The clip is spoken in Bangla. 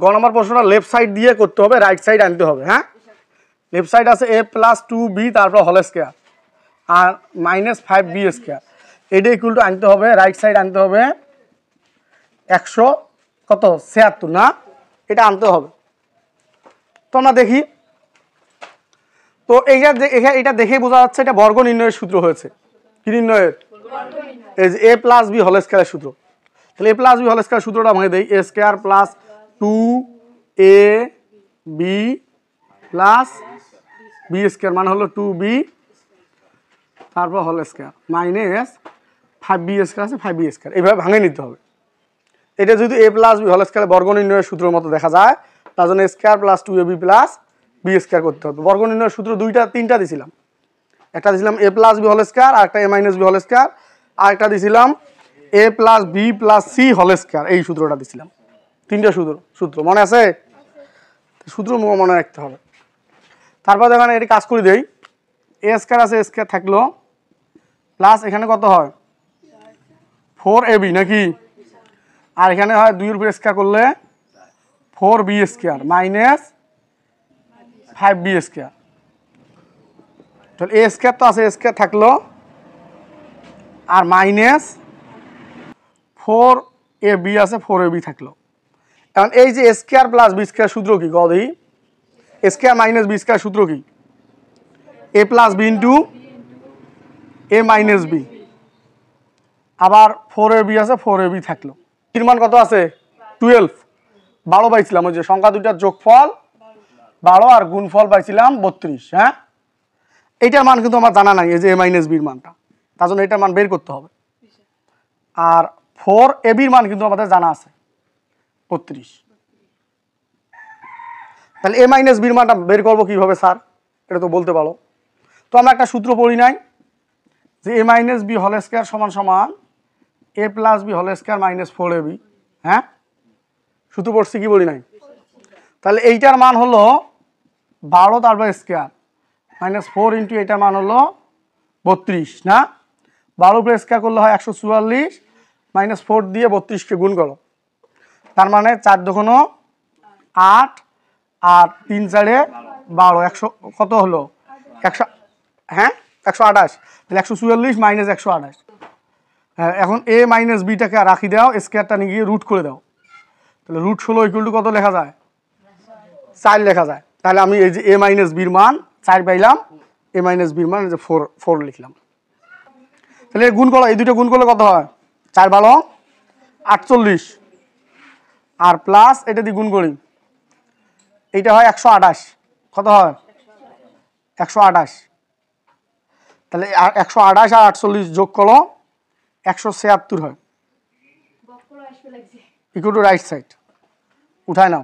গ নম্বর প্রশ্নটা লেফট সাইড দিয়ে করতে হবে, রাইট সাইড আনতে হবে। হ্যাঁ, লেফট সাইড আছে a প্লাস 2b তারপর হোল স্কয়ার আর মাইনাস 5b স্কয়ার, এটা ইকুয়াল টু আনতে হবে রাইট সাইড আনতে হবে 176 না, এটা আনতে হবে। তো আমরা দেখি, তো এটা দেখেই বোঝা যাচ্ছে এটা বর্গ নির্ণয়ের সূত্র হয়েছে। কি নির্ণয়ের? এই যে a প্লাস b হোল স্কয়ারের সূত্র। তাহলে a plus b whole square সূত্রটা ভাঙে দেই, a square plus 2ab plus b square মানে হলো 2b তারপর whole square minus 5b square আছে 5b স্কয়ার, এইভাবে ভাঙে নিতে হবে। এটা যদি a plus b whole square বর্গ নির্ণয়ের সূত্রের মতো দেখা যায়, তার জন্য a square plus 2ab plus b square করতে হবে। বর্গ নির্ণয়ের সূত্র তিনটা দিছিলাম, একটা দিছিলাম a plus b whole square, আর একটা a minus b whole square, আর একটা দিছিলাম a plus b plus c whole square, এই সূত্রটা দিছিলাম। তিনটা সূত্র মনে আছে? সূত্র মনে রাখতে হবে। তারপর দেখেন এটি কাজ করে দেই, a স্কয়ার আছে a স্কয়ার থাকলো প্লাস এখানে কত হয় 4ab নাকি, আর এখানে হয় 2 এর উপর স্কয়ার করলে 4b square minus 5b square. তাহলে a স্কয়ার তো আছে a স্কয়ার থাকলো আর মাইনাস 4ab আছে 4ab থাকলো। এখন এই যে a square plus b square সূত্র কি গদি, a square minus b square সূত্র কি a plus b into a minus b, আবার 4ab আছে 4ab থাকলো। এর মান কত আছে 12, 12 পাইছিলাম, ওই যে সংখ্যা দুইটার যোগফল 12 আর গুণফল পাইছিলাম 32। হ্যাঁ, এইটার মান কিন্তু আমার জানা নাই, এই যে a মাইনাস b এর মানটা, তার জন্য এটার মান বের করতে হবে। আর 4ab এর মান কিন্তু আমাদের জানা আছে 32। তাহলে a মাইনাস b এর মানটা বের করবো কিভাবে স্যার, এটা তো বলতে পারো। তো আমরা একটা সূত্র পড়ি নাই যে a minus b whole square সমান সমান a plus b whole square minus 4ab। হ্যাঁ, সূত্র পড়ছি কি বলি নাই? তাহলে এইটার মান হলো 12 তারপর স্কয়ার মাইনাস 4 ইন্টু এটার মান হলো 32 না, 12 উপরে স্কয়ার করলে হয় 144 মাইনাস 4 দিয়ে 32কে গুণ করো, তার মানে 4 দুগুণ 8 আর 3 4 12, 100 কত হলো 100, হ্যাঁ 128, তাহলে 144 মাইনাস 128। হ্যাঁ, এখন a মাইনাস বিটাকে রাখি দাও, স্কয়ারটা নিয়ে গিয়ে রুট করে দাও, তাহলে রুট 16 ইকুয়াল টু কত লেখা যায় 4 লেখা যায়। তাহলে আমি এই যে a মাইনাস বির মান 4 পাইলাম, a মাইনাস বির মান যে 4 লিখলাম। তাহলে গুণ করো, এই দুটো গুণ করলে কত হয় 4 12 48, আর প্লাস এটা দিয়ে গুণ করি এইটা হয় 128, কত হয় 128, তাহলে 128 আর 48 যোগ করো 176 হয়, ইকুয়াল টু রাইট সাইড উঠায় নাও।